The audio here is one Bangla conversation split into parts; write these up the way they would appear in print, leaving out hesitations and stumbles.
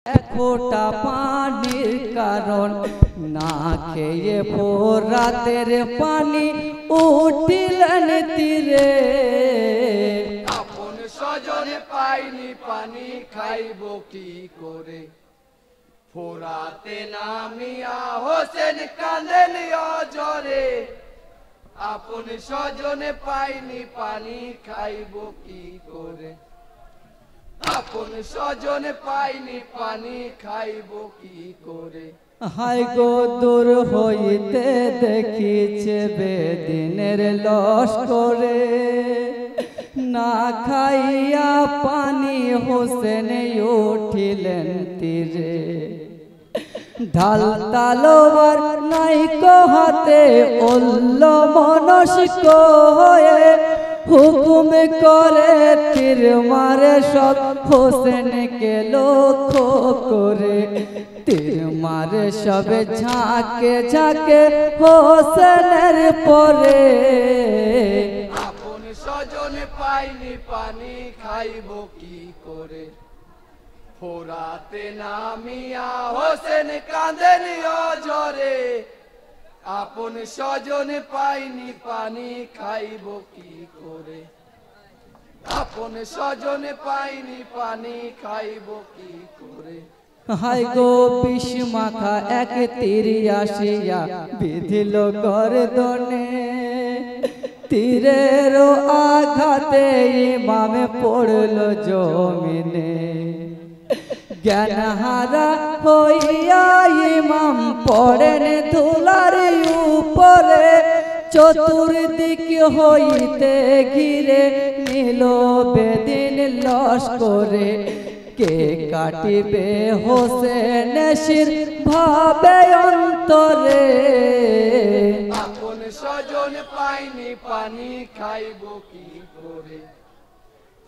ফোঁটা পানির কারণ না খেয়ে ফোরাতের পানি উঠিলেন তীরে। আপন স্বজনে পাইনি পানি খাইব কি করে, ফোরাতে নামিয়া হোসেন কাঁদেন অঝরে। আপন স্বজনে পাইনি পানি খাইব কি করে, আপন স্বজনে পাইনি পানি খাইব কি করে। হায় গো দূর হইতে দেখিছে বেদিনের লস্করে, না খাইয়া পানি হোসেন উঠিলেন তীরে। ঢাল তালোয়ার নাইকো হাতে অল্ল মনস্ক হয়ে হুকুম করে তীর মারে সব হোসেনকে লক্ষ্য করে। তীর মারে সবে ঝাঁকে ঝাঁকে হোসেনের পরে। আপন স্বজনে পাইনি পানি খাইব কি করে, ফোরাতে নামিয়া হোসেন কাঁদেন অঝরে। আপন স্বজনে পাইনি পানি খাইব কি করে, আপন স্বজনে পাইনি পানি খাইব কি করে। হায় গো বিষ মাখা এক তীর আসিয়া বিধিল গর্দনে, তীরের আঘাতে ইমামে পড়ল জমিনে। জ্ঞান হারা হইয়া ইমাম পড়েন ধুলার উপরে, চতুর্দিক হইতে ঘিরে নিল বেদিন লস্করে। কে কাটিবে হোসেন শির ভাবে অন্তরে। আপন স্বজন পাইনি পানি খাইব কি করে,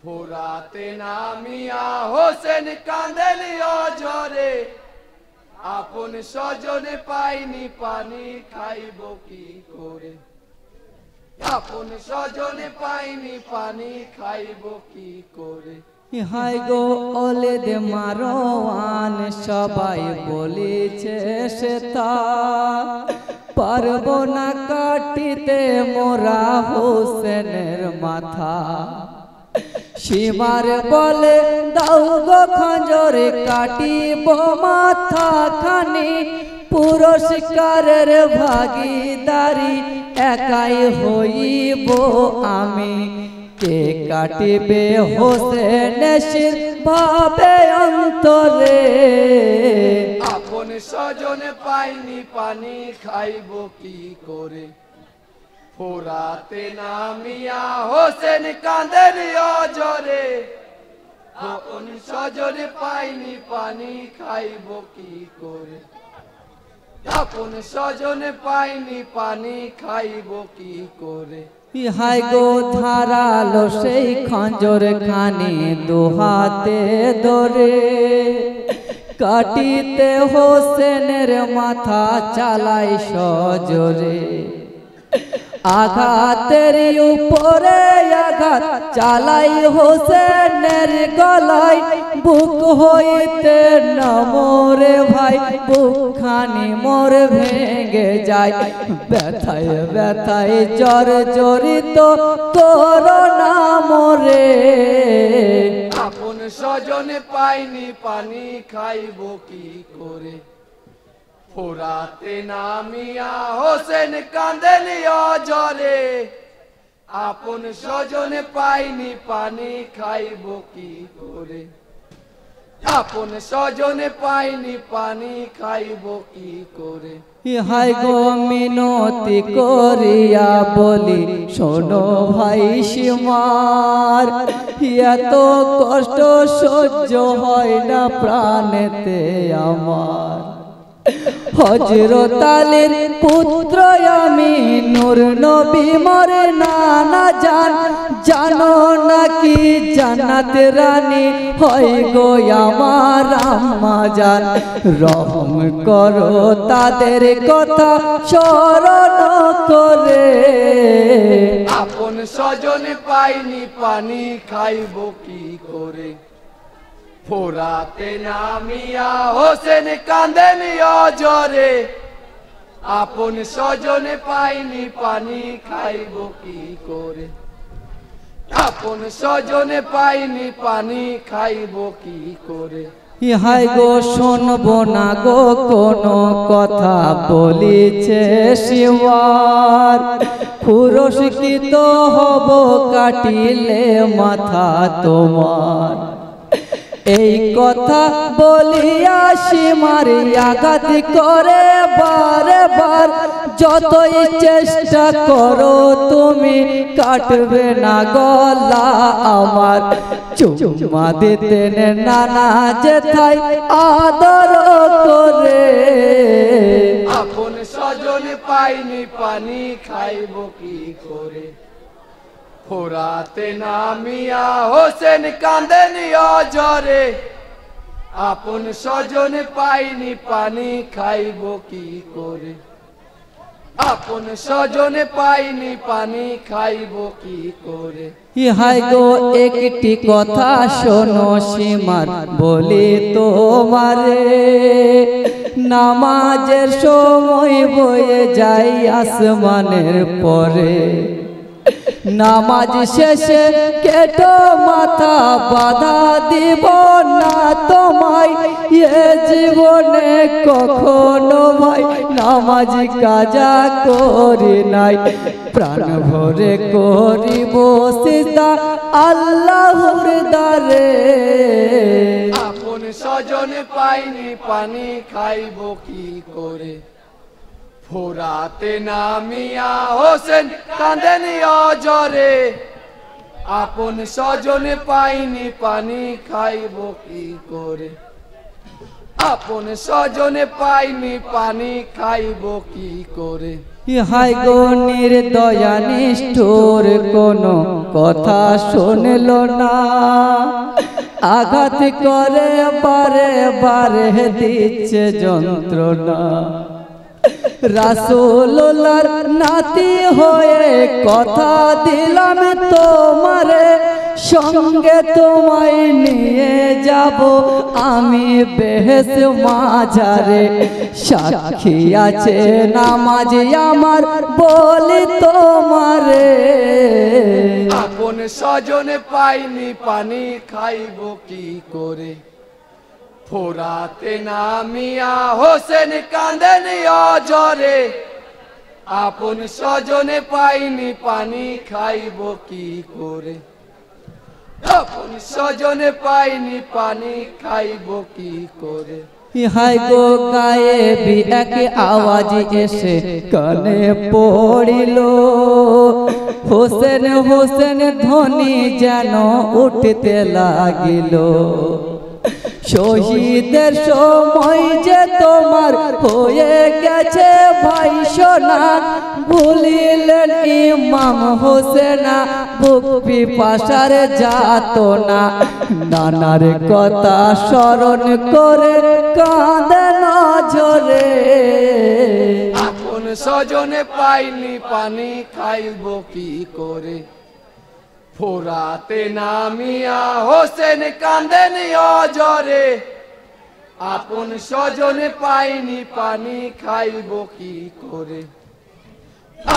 ফোরাতে নামিয়া হোসেন কাঁদেন অঝরে। আপন স্বজনে পাইনি পানি খাইব কি করে, আপন স্বজনে পাইনি পানি খাইব কি করে। হায় গো ওলেদ মারোয়ান সবাই বলিছে সে তা, পারব না কাটিতে মোরা হোসেনের মাথা। সীমার বলে দাও গো খঞ্জরে কাটিব মাথা খানি, পুরস্কারের ভাগীদারি একাই হইব আমি। কে কাটিবে হোসেন শির ভাবে অন্তরে। আপন স্বজনে পাইনি পানি খাইব কি করে, ফোরাতে নামিয়া হোসেন কাঁদেন অঝরে। আপন স্বজনে পাইনি পানি খাইব কি করে, আপন স্বজনে পাইনি পানি খাইব কি করে। হায় গো ধারালো সেই খঞ্জর খানি দুহাতে ধরে, কাটিতে হোসেনের মাথা চালাই সজোরে। আঘাতের উপরে আঘাত চালাই হোসেনের গলায়, বুক হইতে নমরে ভাই বুকখানি মোর ভেঙে যায়। ব্যথায় ব্যথায় জর্জরিত করোনা মোরে। আপন স্বজনে পাইনি পানি খাইব কি করে, ফোরাতে নামিয়া হোসেন কাঁদেন অঝরে। আপন স্বজনে পাইনি পানি খাইব কি করে, আপন স্বজনে পাইনি পানি খাইব কি করে। হায় গো মিনতি করিয়া বলি শোনো ভাই সীমার, এত কষ্ট সহ্য হয় না প্রাণেতে আমার। হযরত আলীর পুত্র আমি নূর নবী মোর নানা জান, জানো নাকি জান্নাত রানী হয় গো আমার আম্মা জান। রহম করো তাদের কথা স্মরণ করে। আপন স্বজনে পাইনি পানি খাইব কি করে, ফোরাতে নামিয়া হোসেন কাঁদেন অজরে, আপন স্বজনে পাইনি পানি খাইব কি করে, আপন স্বজনে পাইনি পানি খাইব কি করে। ইহাই গো শুনবো না গো কোনো কথা বলিছে শিবার, পুরস্কৃত হব কাটিলে মাথা তোমার। এই কথা বলিয়া সীমার আঘাত করে বারে বার, যতই চেষ্টা করো তুমি কাটবে না গলা আমার। চুম্মা দিতেন নানা যেথায় আদর করে, আপন স্বজন পাইনি পানি খাইব কি করে, ফোরাতে নামিয়া হোসেন কাঁদেন অজরে, আপন স্বজন পাইনি পানি খাইব কি করে, আপন স্বজন পাইনি পানি খাইব কি করে। ইহাই গো একটি কথা শোনো সীমার বলি তোমারে, নামাজের সময় বয়ে যাই আসমানের পরে, নামাজ শেষে কেটো মাথা বাধা দিব না তোমায়, এ জীবনে কখনো ভাই নামাজ কাজা করি নাই, প্রাণ ভরে করিব সিজদা আল্লাহর দ্বারে। আপন স্বজন পাইনি পানি খাইব কি করে, ফোরাতে নামিয়া হোসেন কাঁদেন অজরে, আপন স্বজন পাইনি পানি খাইব কি করে, আপন স্বজন পাইনি পানি খাইব কি করে। ইহাই গো নির্দয়া নিষ্ঠুর কোনো কথা শুনল না, আঘাত করে বারে বারে দিচ্ছে যন্ত্রণা। রাসূলুল্লাহর নাতি হয়ে কথা দিলাম তোমারে, সঙ্গে তোমায় নিয়ে যাব আমি বেহেশত মাঝারে। সাক্ষী আছে নামাজ আমার বলি তোমারে, আপন স্বজন পাইনি পানি খাইব কি করে, ফোরাতে নামিয়া হোসেন কাঁদেন অজরে, আপন স্বজনে পাইনি পানি খাইব কি করে, আপন স্বজনে পাইনি পানি খাইব কি করে। ইহাই গো গায়েবী এক আওয়াজ এসে কানে পড়িল, হোসেন হোসেন ধ্বনি যেন উঠতে লাগিল। শহীদের সময় যে তোমার হয়ে গেছে ভাই সোনা, ভুলিলেন ইমাম হোসেনা বুক পিপাসার যাতনা। নানার কথা স্মরণ করে কাঁদে নজরে, আপন স্বজনে পাইনি পানি খাইব কি করে, ফোরাতে নামিয়া হোসেন কাঁদেন অজরে, আপন স্বজনে পাইনি পানি খাইব কি করে,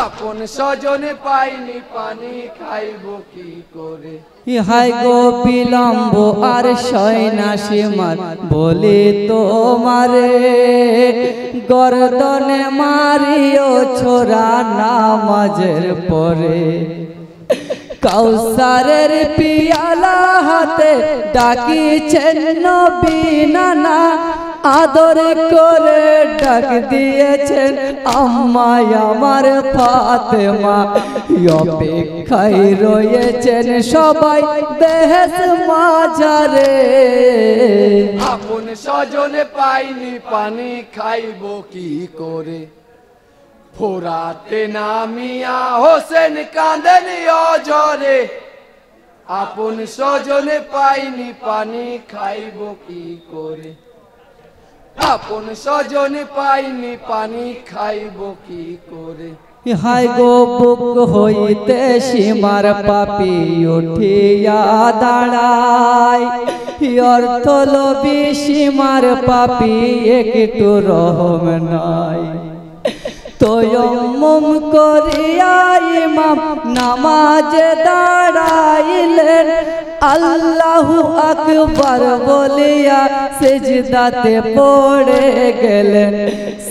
আপন স্বজনে পাইনি পানি খাইব কি করে। ইহাই গো বিলম্ব আর সয়না সীমার বলি তোমারে, গর্দনে মারিও ছোরা নামাজের পরে। কাউসারের পিয়ালা হাতে ডাকিছেন নবী নানা, আদর করে ডাক দিয়েছেন আম্মায় আমার ফাতেমা। অপেক্ষায় রয়েছেন সবাই বেহেশত মাঝারে, আপন স্বজনে পাইনি পানি খাইব কি করে, ফোরাতে নামিয়া হোসেন কাঁদেন অজরে, আপন স্বজনে পাইনি পানি খাইব কি করে, আপন স্বজনে পাইনি পানি খাইব কি করে। ইহাই গো বুক হইতে সীমার পাপি উঠিয়া দাঁড়ায়, অর্থ লোভী সীমার পাপী একটু রহম নাই। তয়ম্মুম করিয়া ইমাম নামাজে দাঁড়াইলেন, আল্লাহু আকবার বলিয়া সিজদাতে পড়ে গেলেন।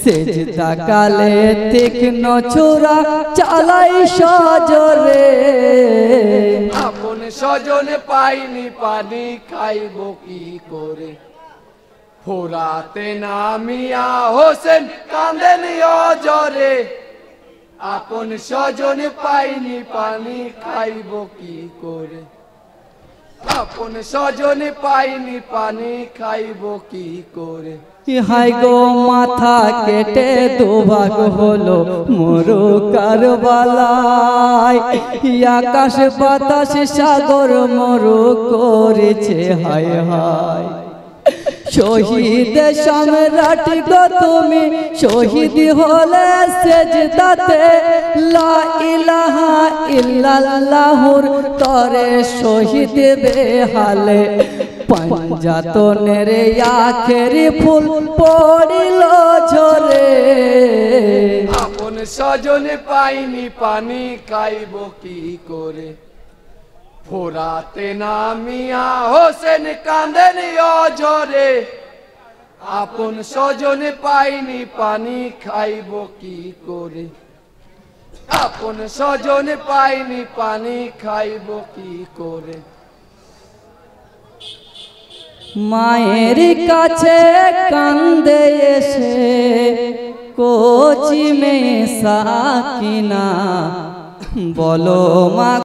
সিজদা কালে তীক্ষ্ণ ছুরা চালাই সজরে, আপন স্বজনে পাইনি পানি খাইব কি করে। ফোরাতে নামিয়া হোসেন কাঁদেন অজরে, আপন স্বজনে পাইনি পানি খাইব কি করে। আপন স্বজনে পাইনি পানি খাইব কি করে। হাই গো মাথা কেটে দুভাগ হলো মরু কারবালায়, আকাশ বাতাস সাগর মরু করেছে হায় হায়। শহীদ সম্রাট গো তুমি শহীদ হলে সেজদাতে, লা ইলাহা ইল্লাল্লাহুর তরে শহীদ বেহালে। পঞ্জাতনের আখেরি ফুল পড়িল ঝরে, আপন স্বজনে পাইনি পানি খাইব কি করে। ফোরাতে নামিয়া হোসেন কাঁদেন অঝরে, আপন স্বজনে পাইনি পানি খাইব কি করে। আপন স্বজনে পাইনি পানি খাইব কি করে। মায়ের কাছে কান্দে এসে কোচি মে সাকিনা, বলো মা